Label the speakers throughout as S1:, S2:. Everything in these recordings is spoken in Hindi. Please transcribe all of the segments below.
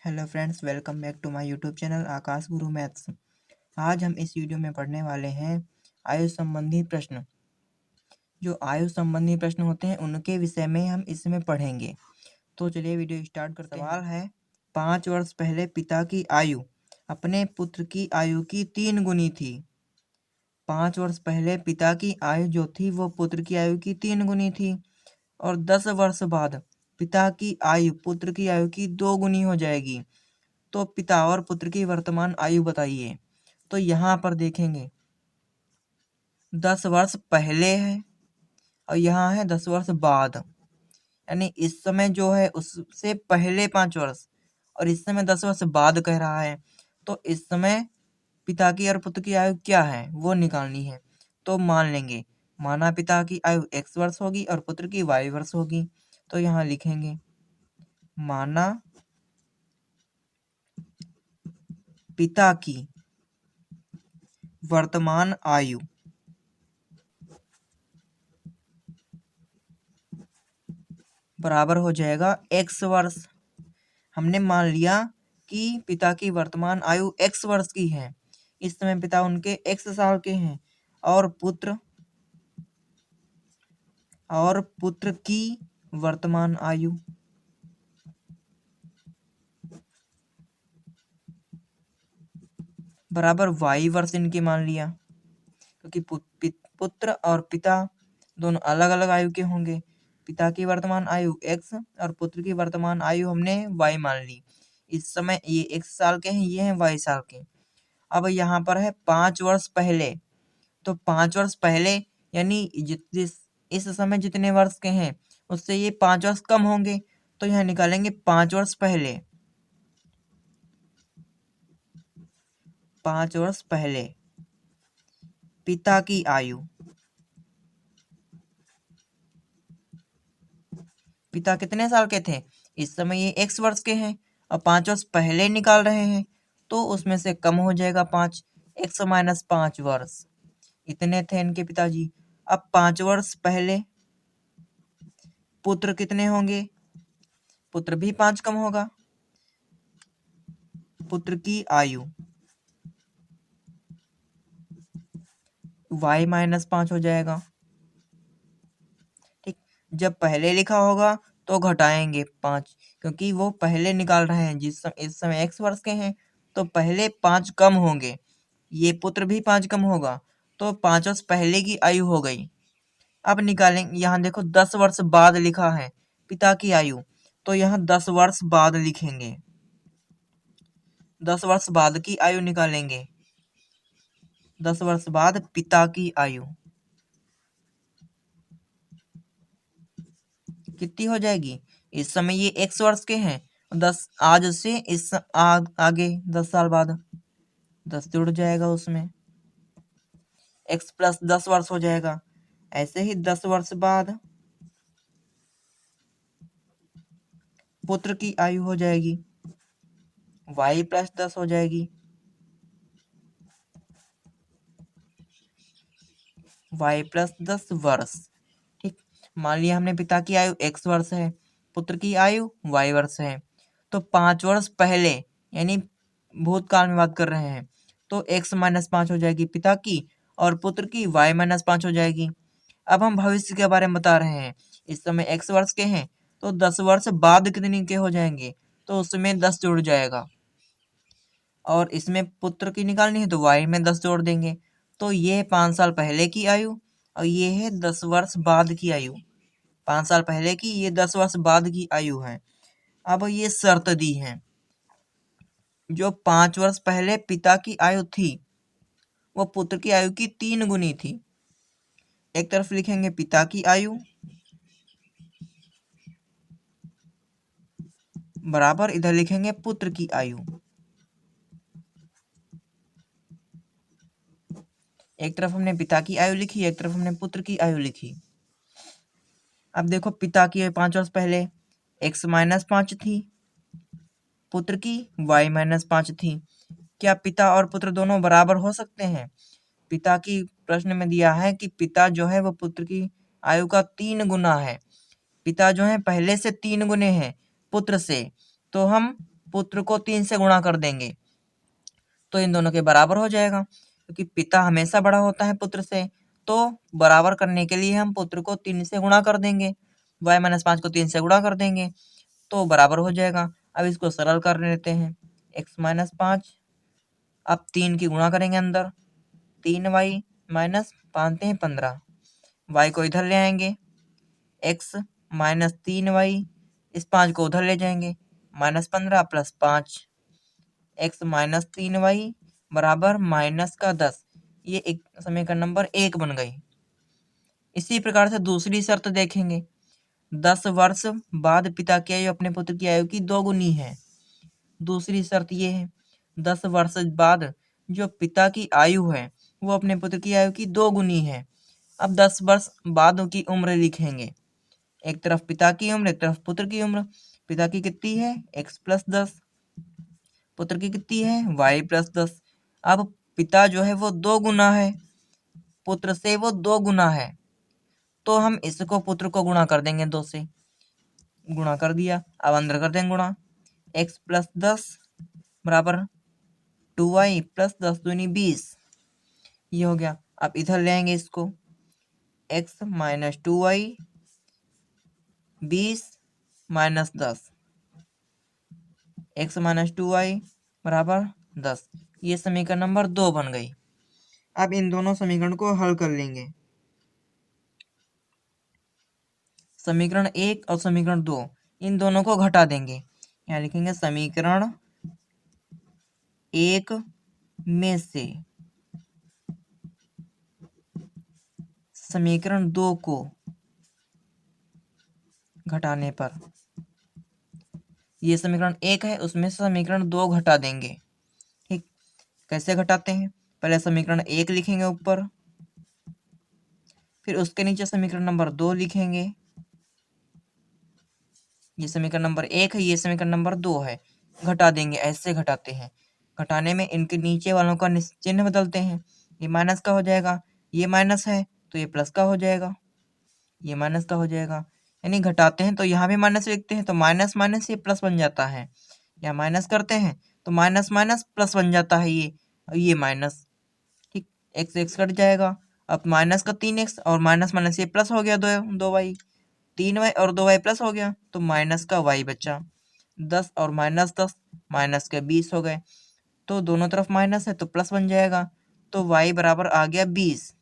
S1: Hello friends, welcome back to my YouTube channel Akash Guru maths. आज हम इस वीडियो में पढ़ने वाले हैं आयु संबंधी प्रश्न। जो आयु संबंधी प्रश्न होते हैं उनके विषय में हम इसमें पढ़ेंगे। तो चलिए वीडियो स्टार्ट करते हैं। सवाल है, 5 वर्ष पहले पिता की आयु अपने पुत्र की आयु की 3 गुनी थी। 5 वर्ष पहले पिता की आयु जो थी वो पुत्र की आयु की 3 गुनी थी और 10 वर्ष बाद पिता की आयु पुत्र की आयु की 2 गुनी हो जाएगी। तो पिता और पुत्र की वर्तमान आयु बताइए। तो यहाँ पर देखेंगे 10 वर्ष पहले है और यहाँ है 10 वर्ष बाद, यानी इस समय जो है उससे पहले 5 वर्ष और इस समय 10 वर्ष बाद कह रहा है। तो इस समय पिता की और पुत्र की आयु क्या है वो निकालनी है। तो मान लेंगे, माना पिता की आयु x वर्ष होगी और पुत्र की y वर्ष होगी। तो यहाँ लिखेंगे माना पिता की वर्तमान आयु बराबर हो जाएगा x वर्ष। हमने मान लिया कि पिता की वर्तमान आयु x वर्ष की है। इस समय पिता उनके x साल के हैं और पुत्र की वर्तमान आयु बराबर y वर्ष इनके मान लिया, क्योंकि पुत्र और पिता दोनों अलग अलग आयु के होंगे। पिता की वर्तमान आयु x और पुत्र की वर्तमान आयु हमने y मान ली। इस समय ये x साल के हैं, ये हैं y साल के। अब यहाँ पर है 5 वर्ष पहले, तो 5 वर्ष पहले यानी इस समय जितने वर्ष के हैं उससे ये 5 वर्ष कम होंगे। तो यहाँ निकालेंगे 5 वर्ष पहले। 5 वर्ष पहले पिता की आयु, पिता कितने साल के थे, इस समय ये x वर्ष के हैं और 5 वर्ष पहले निकाल रहे हैं तो उसमें से कम हो जाएगा 5, x माइनस 5 वर्ष इतने थे इनके पिताजी। अब 5 वर्ष पहले पुत्र कितने होंगे, पुत्र भी 5 कम होगा। पुत्र की आयु y माइनस 5 हो जाएगा। ठीक, जब पहले लिखा होगा तो घटाएंगे 5, क्योंकि वो पहले निकाल रहे हैं। इस समय x वर्ष के हैं तो पहले 5 कम होंगे, ये पुत्र भी 5 कम होगा, तो 5 वर्ष पहले की आयु हो गई। अब निकालेंगे, यहाँ देखो 10 वर्ष बाद लिखा है पिता की आयु, तो यहाँ 10 वर्ष बाद लिखेंगे। 10 वर्ष बाद की आयु निकालेंगे। 10 वर्ष बाद पिता की आयु कितनी हो जाएगी, इस समय ये x वर्ष के हैं, 10 आज से आगे 10 साल बाद 10 जुड़ जाएगा, उसमें x प्लस 10 वर्ष हो जाएगा। ऐसे ही 10 वर्ष बाद पुत्र की आयु हो जाएगी, y प्लस 10 हो जाएगी। y प्लस 10 वर्ष। ठीक, मान लिया हमने पिता की आयु x वर्ष है, पुत्र की आयु y वर्ष है। तो 5 वर्ष पहले यानी भूतकाल में बात कर रहे हैं, तो x माइनस 5 हो जाएगी पिता की और पुत्र की y माइनस 5 हो जाएगी। अब हम भविष्य के बारे में बता रहे हैं। इस समय x वर्ष के हैं तो 10 वर्ष बाद कितने के हो जाएंगे, तो उसमें 10 जुड़ जाएगा और इसमें पुत्र की निकालनी है तो y में 10 जोड़ देंगे। तो ये है 5 साल पहले की आयु और ये है 10 वर्ष बाद की आयु। 5 साल पहले की, ये 10 वर्ष बाद की आयु है। अब ये शर्त दी है, जो 5 वर्ष पहले पिता की आयु थी वो पुत्र की आयु की 3 गुनी थी। एक तरफ लिखेंगे पिता की आयु बराबर इधर लिखेंगे पुत्र की आयु। एक तरफ हमने पिता की आयु लिखी, एक तरफ हमने पुत्र की आयु लिखी। अब देखो पिता की 5 वर्ष पहले x माइनस 5 थी, पुत्र की y माइनस 5 थी। क्या पिता और पुत्र दोनों बराबर हो सकते हैं? पिता की प्रश्न में दिया है कि पिता जो है वो पुत्र की आयु का 3 गुना है। पिता जो है पहले से 3 गुने हैं पुत्र से, तो हम पुत्र को 3 से गुणा कर देंगे तो इन दोनों के बराबर हो जाएगा, क्योंकि पिता हमेशा बड़ा होता है पुत्र से। तो बराबर करने के लिए हम पुत्र को 3 से गुणा कर देंगे, y-5 को 3 से गुणा कर देंगे तो बराबर हो जाएगा। अब इसको सरल कर लेते हैं, x-5, अब 3 की गुणा करेंगे अंदर, 3y माइनस 5 हैं 15, y को इधर ले आएंगे, x माइनस 3y, इस 5 को उधर ले जाएंगे, -15 प्लस 5, x माइनस 3y बराबर माइनस का 10। ये एक समीकरण नंबर 1 बन गई। इसी प्रकार से दूसरी शर्त देखेंगे, 10 वर्ष बाद पिता की आयु अपने पुत्र की आयु की 2 गुनी है। दूसरी शर्त ये है, 10 वर्ष बाद जो पिता की आयु है वो अपने पुत्र की आयु की 2 गुनी है। अब 10 वर्ष बाद की उम्र लिखेंगे, एक तरफ पिता की उम्र एक तरफ पुत्र की उम्र। पिता की कितनी है x प्लस 10, पुत्र की कितनी है y प्लस 10। अब पिता जो है वो 2 गुना है, पुत्र से वो 2 गुना है, तो हम इसको पुत्र को गुणा कर देंगे 2 से, गुणा कर दिया। अब अंदर कर देंगे गुणा, x प्लस 10 बराबर 2y प्लस 10 दूनी 20, ये हो गया। अब इधर ले आएंगे इसको, x minus 2y 20 minus 10, x minus 2y बराबर 10। ये समीकरण नंबर 2 बन गई। अब इन दोनों समीकरण को हल कर लेंगे, समीकरण 1 और समीकरण 2 इन दोनों को घटा देंगे। यहाँ लिखेंगे समीकरण 1 में से समीकरण 2 को घटाने पर, ये समीकरण 1 है उसमें से समीकरण 2 घटा देंगे। ठीक, कैसे घटाते हैं, पहले समीकरण 1 लिखेंगे ऊपर, फिर उसके नीचे समीकरण नंबर 2 लिखेंगे। ये समीकरण नंबर 1 है, ये समीकरण नंबर 2 है, घटा देंगे। ऐसे घटाते हैं, घटाने में इनके नीचे वालों का चिन्ह बदलते हैं, ये माइनस का हो जाएगा, ये माइनस है तो ये प्लस का हो जाएगा, ये माइनस का हो जाएगा। यानी घटाते हैं तो यहाँ भी माइनस लिखते हैं तो माइनस माइनस ये प्लस बन जाता है, यहाँ माइनस करते हैं तो माइनस माइनस प्लस बन जाता है, ये माइनस। ठीक, एक्स एक्स कट जाएगा, अब माइनस का 3x और माइनस माइनस ये प्लस हो गया 2y, 3y और 2y प्लस हो गया तो माइनस का y बचा, 10 और -10 माइनस के 20 हो गए, तो दोनों तरफ माइनस है तो प्लस बन जाएगा, तो y बराबर आ गया 20,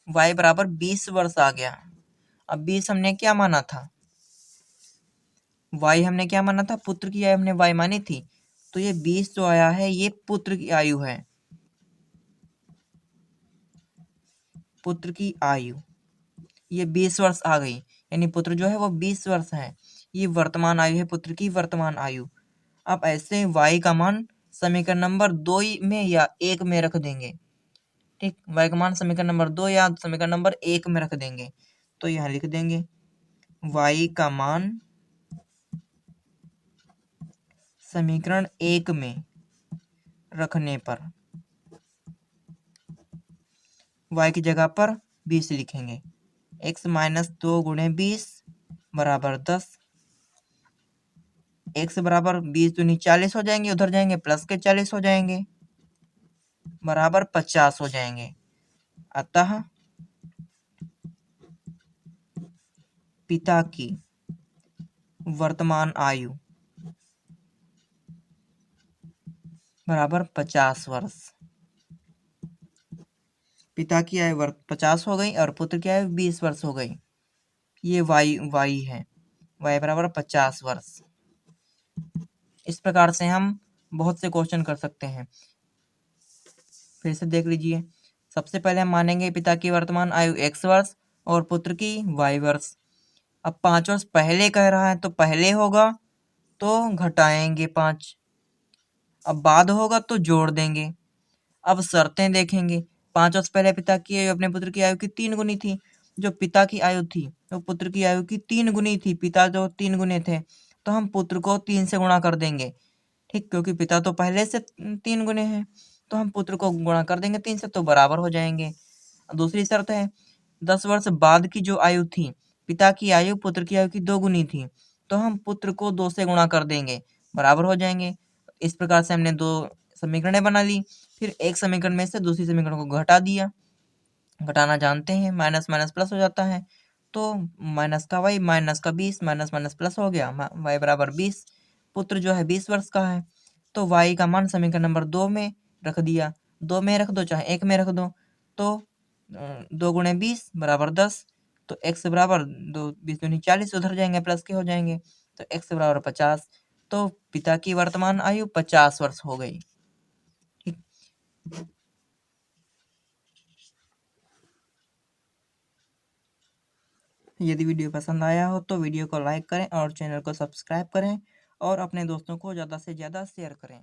S1: y बराबर 20 वर्ष आ गया। अब 20 हमने क्या माना था, y हमने क्या माना था, पुत्र की आयु हमने y मानी थी, तो ये 20 जो आया है ये पुत्र की आयु है, पुत्र की आयु ये 20 वर्ष आ गई, यानी पुत्र जो है वो 20 वर्ष है, ये वर्तमान आयु है पुत्र की, वर्तमान आयु। अब ऐसे y का मान समीकरण नंबर 2 में या 1 में रख देंगे। ठीक, y का मान समीकरण नंबर 2 या समीकरण नंबर 1 में रख देंगे, तो यहाँ लिख देंगे y का मान समीकरण 1 में रखने पर y की जगह पर 20 लिखेंगे, x माइनस 2 गुणे 20 बराबर 10, x बराबर 20 दूनी 40 हो जाएंगे, उधर जाएंगे प्लस के 40 हो जाएंगे, बराबर 50 हो जाएंगे। अतः पिता की वर्तमान आयु बराबर 50 वर्ष, पिता की आयु 50 हो गई और पुत्र की आयु 20 वर्ष हो गई। ये y है, y बराबर 50 वर्ष। इस प्रकार से हम बहुत से क्वेश्चन कर सकते हैं। फिर से देख लीजिए, सबसे पहले हम मानेंगे पिता की वर्तमान आयु x वर्ष और पुत्र की y वर्ष। अब 5 वर्ष पहले कह रहा है तो पहले होगा तो घटाएंगे 5, अब बाद होगा तो जोड़ देंगे। अब शर्तें देखेंगे, 5 वर्ष पहले पिता की आयु अपने पुत्र की आयु की 3 गुनी थी, जो पिता की आयु थी तो पुत्र की आयु की 3 गुनी थी, पिता जो 3 गुने थे तो हम पुत्र को 3 से गुणा कर देंगे। ठीक, क्योंकि पिता तो पहले से 3 गुने हैं तो हम पुत्र को गुणा कर देंगे 3 से, तो बराबर हो जाएंगे। दूसरी शर्त है, 10 वर्ष बाद की जो आयु थी, पिता की आयु पुत्र की आयु की 2 गुनी थी, तो हम पुत्र को 2 से गुणा कर देंगे, बराबर हो जाएंगे। इस प्रकार से हमने दो समीकरणें बना ली। फिर एक समीकरण में से दूसरी समीकरण को घटा दिया, घटाना जानते हैं, माइनस माइनस प्लस हो जाता है। तो माइनस का वाई माइनस का 20 माइनस माइनस प्लस हो गया, वाई बराबर 20। पुत्र जो है 20 वर्ष का है। तो वाई का मान समीकरण नंबर 2 में रख दिया, 2 में रख दो चाहे 1 में रख दो। तो 2 गुणे 20 बराबर 10। तो x बराबर 2 20 दूनी 40 उधर जाएंगे, प्लस के हो जाएंगे। तो x बराबर 50। तो पिता की वर्तमान आयु 50 वर्ष हो गई। ठीक। यदि वीडियो पसंद आया हो तो वीडियो को लाइक करें और चैनल को सब्सक्राइब करें और अपने दोस्तों को ज़्यादा से ज़्यादा शेयर करें।